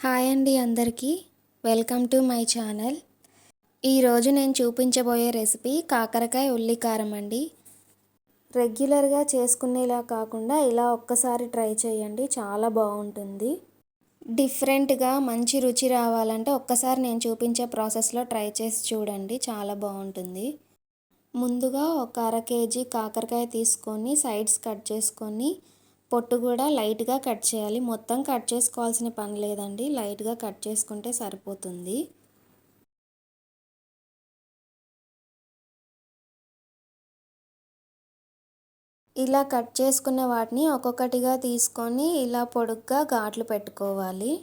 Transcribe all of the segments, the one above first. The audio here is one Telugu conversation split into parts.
హాయ్ అండి అందరికీ. Welcome to my channel. ఈరోజు నేను చూపించబోయే రెసిపీ కాకరకాయ ఉల్లికారం అండి. రెగ్యులర్గా చేసుకునేలా కాకుండా ఇలా ఒక్కసారి ట్రై చేయండి, చాలా బాగుంటుంది. డిఫరెంట్గా మంచి రుచి రావాలంటే ఒక్కసారి నేను చూపించే ప్రాసెస్లో ట్రై చేసి చూడండి, చాలా బాగుంటుంది. ముందుగా ఒక అర కేజీ కాకరకాయ తీసుకొని సైడ్స్ కట్ చేసుకొని పొట్టు కూడా లైట్గా కట్ చేయాలి. మొత్తం కట్ చేసుకోవాల్సిన పని లేదండి, లైట్గా కట్ చేసుకుంటే సరిపోతుంది. ఇలా కట్ చేసుకున్న వాటిని ఒక్కొక్కటిగా తీసుకొని ఇలా పొడుగ్గా ఘాట్లు పెట్టుకోవాలి.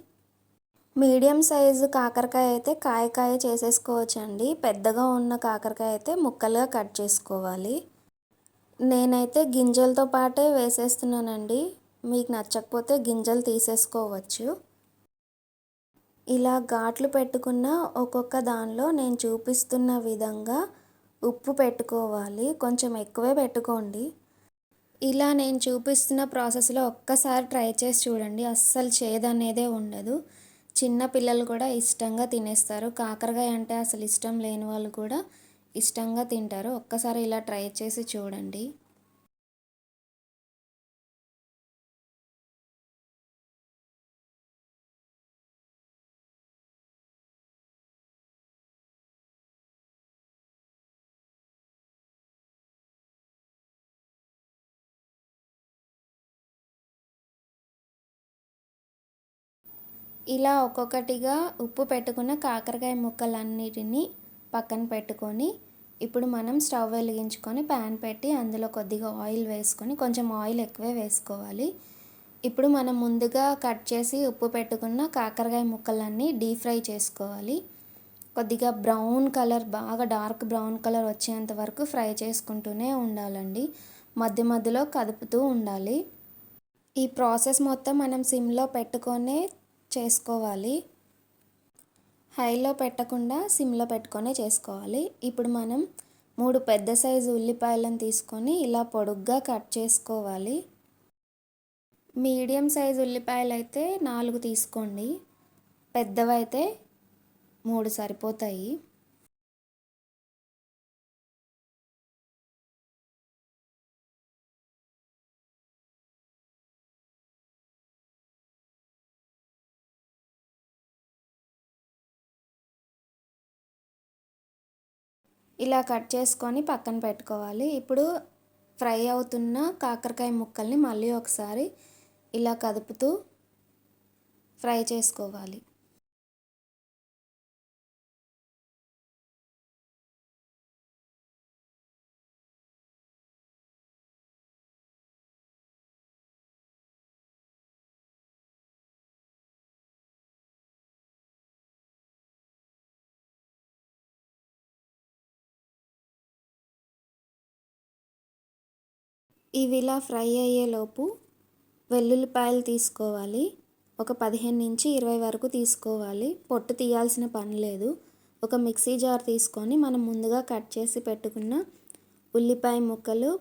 మీడియం సైజు కాకరకాయ అయితే కాయ చేసేసుకోవచ్చండి. పెద్దగా ఉన్న కాకరకాయ అయితే ముక్కలుగా కట్ చేసుకోవాలి. నేనైతే గింజలతో పాటే వేసేస్తున్నానండి, మీకు నచ్చకపోతే గింజలు తీసేసుకోవచ్చు. ఇలా ఘాట్లు పెట్టుకున్న ఒక్కొక్క దానిలో నేను చూపిస్తున్న విధంగా ఉప్పు పెట్టుకోవాలి, కొంచెం ఎక్కువే పెట్టుకోండి. ఇలా నేను చూపిస్తున్న ప్రాసెస్లో ఒక్కసారి ట్రై చేసి చూడండి, అస్సలు చేదనేదే ఉండదు. చిన్న పిల్లలు కూడా ఇష్టంగా తినేస్తారు. కాకరకాయ అంటే అసలు ఇష్టం లేని వాళ్ళు కూడా ఇష్టంగా తింటారు. ఒక్కసారి ఇలా ట్రై చేసి చూడండి. ఇలా ఒక్కొక్కటిగా ఉప్పు పెట్టుకున్న కాకరకాయ ముక్కలన్నిటిని పక్కన పెట్టుకొని ఇప్పుడు మనం స్టవ్ వెలిగించుకొని ప్యాన్ పెట్టి అందులో కొద్దిగా ఆయిల్ వేసుకొని, కొంచెం ఆయిల్ ఎక్కువే వేసుకోవాలి. ఇప్పుడు మనం ముందుగా కట్ చేసి ఉప్పు పెట్టుకున్న కాకరకాయ ముక్కలన్నీ డీప్ ఫ్రై చేసుకోవాలి. కొద్దిగా బ్రౌన్ కలర్, బాగా డార్క్ బ్రౌన్ కలర్ వచ్చేంత వరకు ఫ్రై చేసుకుంటూనే ఉండాలండి, మధ్య మధ్యలో కదుపుతూ ఉండాలి. ఈ ప్రాసెస్ మొత్తం మనం సిమ్లో పెట్టుకొనే చేసుకోవాలి, హైలో పెట్టకుండా సిమ్లో పెట్టుకొనే చేసుకోవాలి. ఇప్పుడు మనం 3 పెద్ద సైజు ఉల్లిపాయలను తీసుకొని ఇలా పొడుగ్గా కట్ చేసుకోవాలి. మీడియం సైజు ఉల్లిపాయలు అయితే 4 తీసుకోండి, పెద్దవైతే 3 సరిపోతాయి. ఇలా కట్ చేసుకొని పక్కన పెట్టుకోవాలి. ఇప్పుడు ఫ్రై అవుతున్న కాకరకాయ ముక్కల్ని మళ్ళీ ఒకసారి ఇలా కదుపుతూ ఫ్రై చేసుకోవాలి. ఇవి ఇలా ఫ్రై అయ్యేలోపు వెల్లుల్లిపాయలు తీసుకోవాలి. ఒక 15-20 వరకు తీసుకోవాలి, పొట్టు తీయాల్సిన పని లేదు. ఒక మిక్సీ జార్ తీసుకొని మనం ముందుగా కట్ చేసి పెట్టుకున్న ఉల్లిపాయ ముక్కలు,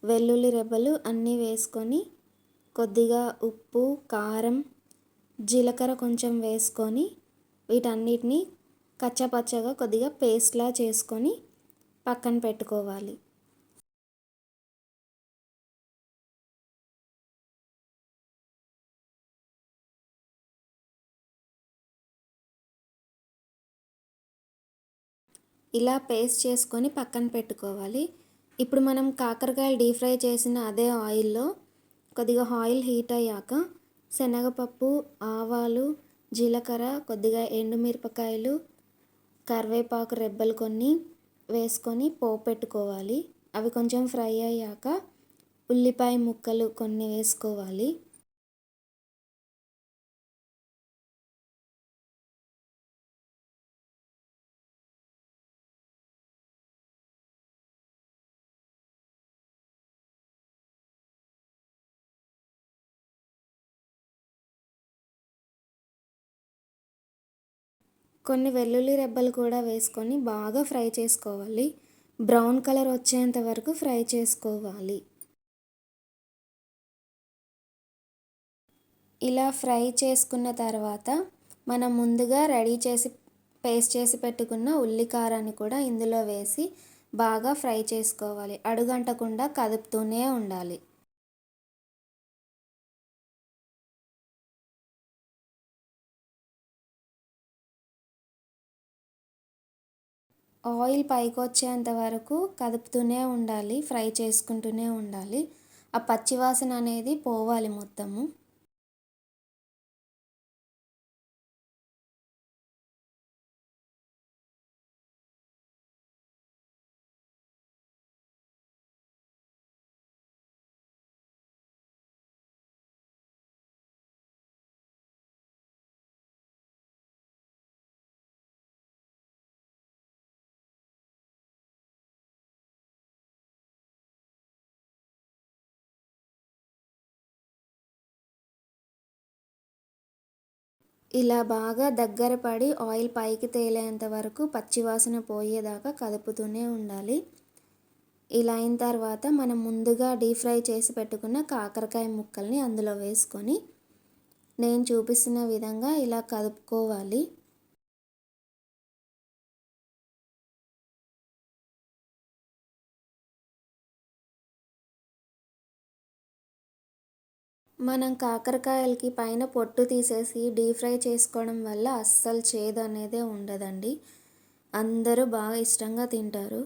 వెల్లుల్లి రెబ్బలు అన్నీ వేసుకొని కొద్దిగా ఉప్పు, కారం, జీలకర్ర కొంచెం వేసుకొని వీటన్నిటిని కచ్చపచ్చగా కొద్దిగా పేస్ట్లా చేసుకొని పక్కన పెట్టుకోవాలి. ఇలా పేస్ట్ చేసుకొని పక్కన పెట్టుకోవాలి. ఇప్పుడు మనం కాకరకాయలు డీప్ ఫ్రై చేసిన అదే ఆయిల్లో కొద్దిగా ఆయిల్ హీట్ అయ్యాక శనగపప్పు, ఆవాలు, జీలకర్ర, కొద్దిగా ఎండుమిరపకాయలు, కరివేపాకు రెబ్బలు కొన్ని వేసుకొని పోపు పెట్టుకోవాలి. అవి కొంచెం ఫ్రై అయ్యాక ఉల్లిపాయ ముక్కలు కొన్ని వేసుకోవాలి. కొన్ని వెల్లుల్లి రెబ్బలు కూడా వేసుకొని బాగా ఫ్రై చేసుకోవాలి. బ్రౌన్ కలర్ వచ్చేంత వరకు ఫ్రై చేసుకోవాలి. ఇలా ఫ్రై చేసుకున్న తర్వాత మనం ముందుగా రెడీ చేసి పేస్ట్ చేసి పెట్టుకున్న ఉల్లికారాన్ని కూడా ఇందులో వేసి బాగా ఫ్రై చేసుకోవాలి. అడుగంటకుండా కదుపుతూనే ఉండాలి. ఆయిల్ పైకొచ్చేంత వరకు కదుపుతూనే ఉండాలి, ఫ్రై చేసుకుంటూనే ఉండాలి. ఆ పచ్చివాసన అనేది పోవాలి మొత్తము. ఇలా బాగా దగ్గర పడి ఆయిల్ పైకి తేలేంత వరకు పచ్చివాసన పోయేదాకా కదుపుతూనే ఉండాలి. ఇలా అయిన తర్వాత మనం ముందుగా డీప్ ఫ్రై చేసి పెట్టుకున్న కాకరకాయ ముక్కల్ని అందులో వేసుకొని నేను చూపిస్తున్న విధంగా ఇలా కలుపుకోవాలి. మనం కాకరకాయలకి పైన పొట్టు తీసేసి డీప్ ఫ్రై చేసుకోవడం వల్ల అస్సలు చేదు అనేదే ఉండదండి. అందరూ బాగా ఇష్టంగా తింటారు.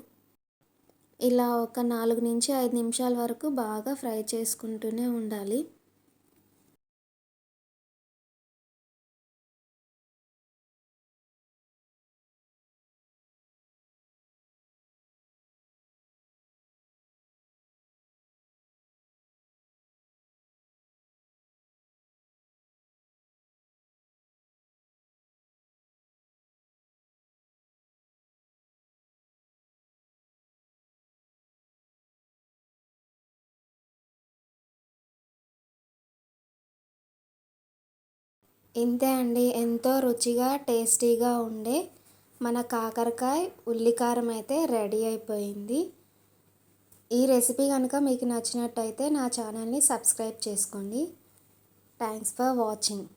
ఇలా ఒక 4-5 నిమిషాల వరకు బాగా ఫ్రై చేసుకుంటూనే ఉండాలి. ఇంతే అండి, ఎంతో రుచిగా టేస్టీగా ఉండే మన కాకరకాయ ఉల్లికారం అయితే రెడీ అయిపోయింది. ఈ రెసిపీ కనుక మీకు నచ్చినట్టయితే నా ఛానల్ని సబ్స్క్రైబ్ చేసుకోండి. Thanks for watching.